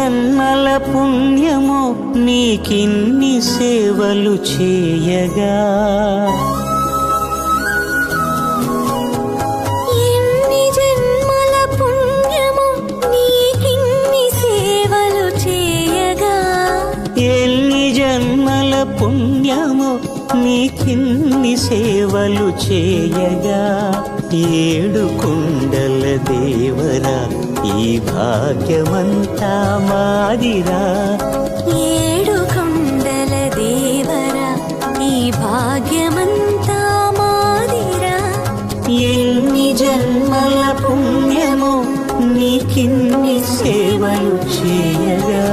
జన్మల పుణ్యమో నీకిన్ని సేవలు చేయగా, ఎన్ని జన్మల పుణ్యమో నీకిన్ని సేవలు చేయగా, ఎన్ని జన్మల పుణ్యమో నీకిన్ని సేవలు చేయగా, ఏడు కొండల దేవరా ఈ భాగ్యమంతా మాదిరా, ఏడు కొండల దేవరా ఈ భాగ్యమంతా మాదిరా, ఎన్ని జన్మల పుణ్యమో నీకిన్ని సేవలు చేయగా.